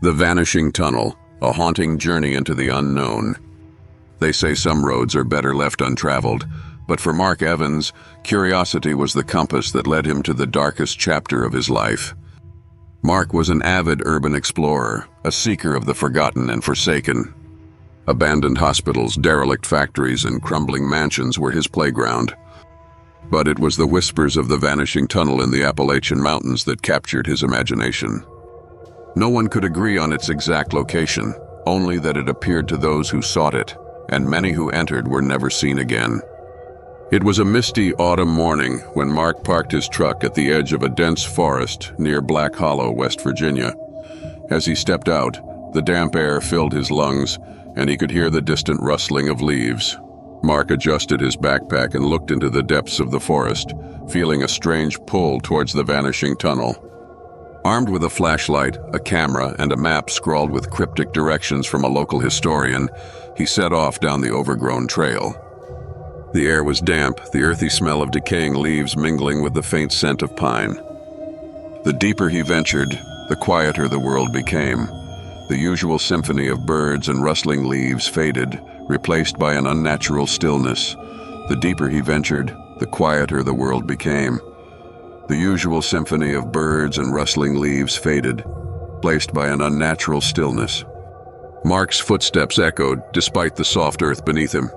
The Vanishing Tunnel, a haunting journey into the unknown. They say some roads are better left untraveled, but for Mark Evans, curiosity was the compass that led him to the darkest chapter of his life. Mark was an avid urban explorer, a seeker of the forgotten and forsaken. Abandoned hospitals, derelict factories, and crumbling mansions were his playground. But it was the whispers of the Vanishing Tunnel in the Appalachian Mountains that captured his imagination. No one could agree on its exact location, only that it appeared to those who sought it, and many who entered were never seen again. It was a misty autumn morning when Mark parked his truck at the edge of a dense forest near Black Hollow, West Virginia. As he stepped out, the damp air filled his lungs, and he could hear the distant rustling of leaves. Mark adjusted his backpack and looked into the depths of the forest, feeling a strange pull towards the Vanishing Tunnel. Armed with a flashlight, a camera, and a map scrawled with cryptic directions from a local historian, he set off down the overgrown trail. The air was damp, the earthy smell of decaying leaves mingling with the faint scent of pine. The deeper he ventured, the quieter the world became. The usual symphony of birds and rustling leaves faded, replaced by an unnatural stillness. The deeper he ventured, the quieter the world became. The usual symphony of birds and rustling leaves faded, replaced by an unnatural stillness. Mark's footsteps echoed, despite the soft earth beneath him.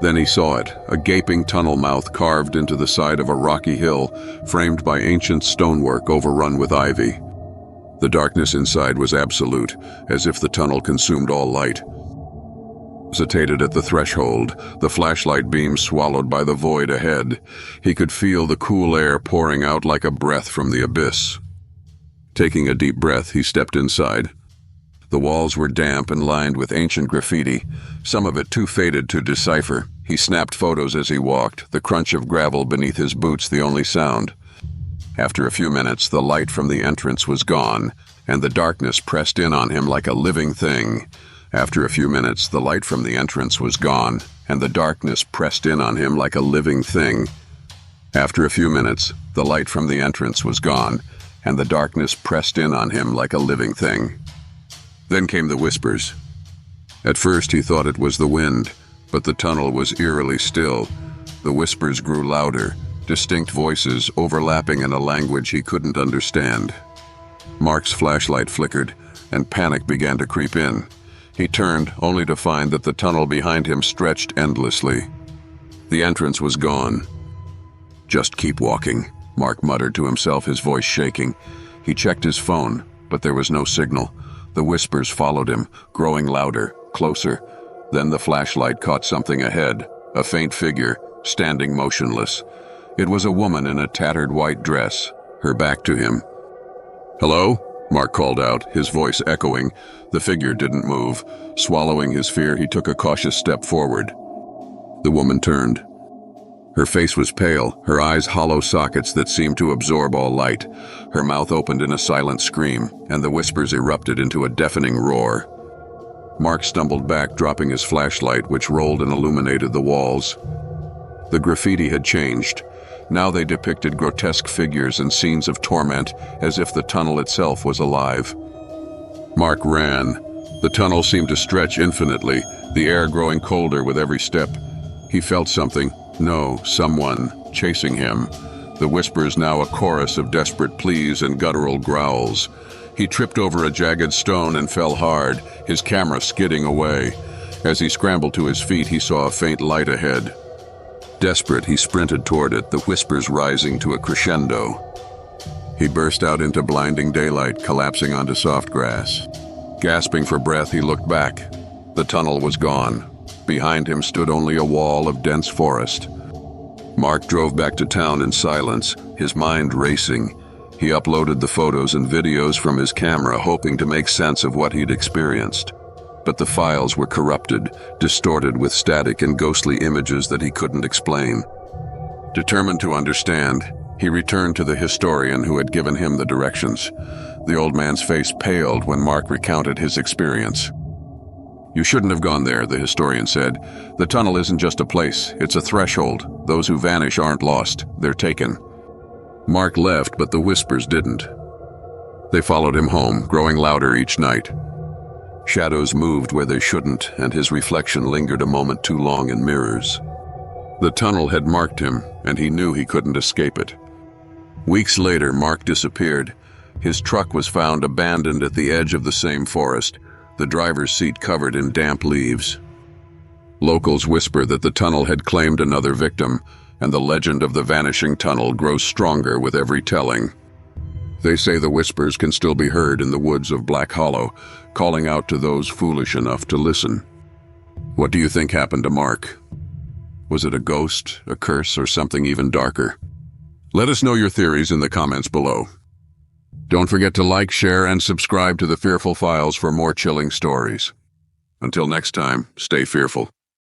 Then he saw it, a gaping tunnel mouth carved into the side of a rocky hill, framed by ancient stonework overrun with ivy. The darkness inside was absolute, as if the tunnel consumed all light. Hesitated at the threshold, the flashlight beam swallowed by the void ahead. He could feel the cool air pouring out like a breath from the abyss. Taking a deep breath, he stepped inside. The walls were damp and lined with ancient graffiti, some of it too faded to decipher. He snapped photos as he walked, the crunch of gravel beneath his boots the only sound. After a few minutes, the light from the entrance was gone, and the darkness pressed in on him like a living thing. After a few minutes, the light from the entrance was gone, and the darkness pressed in on him like a living thing. After a few minutes, the light from the entrance was gone, and the darkness pressed in on him like a living thing. Then came the whispers. At first he thought it was the wind, but the tunnel was eerily still. The whispers grew louder, distinct voices overlapping in a language he couldn't understand. Mark's flashlight flickered, and panic began to creep in. He turned, only to find that the tunnel behind him stretched endlessly. The entrance was gone. "Just keep walking," Mark muttered to himself, his voice shaking. He checked his phone, but there was no signal. The whispers followed him, growing louder, closer. Then the flashlight caught something ahead, a faint figure, standing motionless. It was a woman in a tattered white dress, her back to him. "Hello?" Mark called out, his voice echoing. The figure didn't move. Swallowing his fear, he took a cautious step forward. The woman turned. Her face was pale, her eyes hollow sockets that seemed to absorb all light. Her mouth opened in a silent scream, and the whispers erupted into a deafening roar. Mark stumbled back, dropping his flashlight, which rolled and illuminated the walls. The graffiti had changed. Now they depicted grotesque figures and scenes of torment, as if the tunnel itself was alive. Mark ran. The tunnel seemed to stretch infinitely, the air growing colder with every step. He felt something, no, someone, chasing him. The whispers now a chorus of desperate pleas and guttural growls. He tripped over a jagged stone and fell hard, his camera skidding away. As he scrambled to his feet, he saw a faint light ahead. Desperate, he sprinted toward it, the whispers rising to a crescendo. He burst out into blinding daylight, collapsing onto soft grass. Gasping for breath, he looked back. The tunnel was gone. Behind him stood only a wall of dense forest. Mark drove back to town in silence, his mind racing. He uploaded the photos and videos from his camera, hoping to make sense of what he'd experienced. But the files were corrupted, distorted with static and ghostly images that he couldn't explain. Determined to understand, he returned to the historian who had given him the directions. The old man's face paled when Mark recounted his experience. "You shouldn't have gone there," the historian said. "The tunnel isn't just a place, it's a threshold. Those who vanish aren't lost, they're taken." Mark left, but the whispers didn't. They followed him home, growing louder each night. Shadows moved where they shouldn't, and his reflection lingered a moment too long in mirrors. The tunnel had marked him, and he knew he couldn't escape it. Weeks later, Mark disappeared. His truck was found abandoned at the edge of the same forest, the driver's seat covered in damp leaves. Locals whisper that the tunnel had claimed another victim, and the legend of the Vanishing Tunnel grows stronger with every telling. They say the whispers can still be heard in the woods of Black Hollow, calling out to those foolish enough to listen. What do you think happened to Mark? Was it a ghost, a curse, or something even darker? Let us know your theories in the comments below. Don't forget to like, share, and subscribe to the Fearful Files for more chilling stories. Until next time, stay fearful.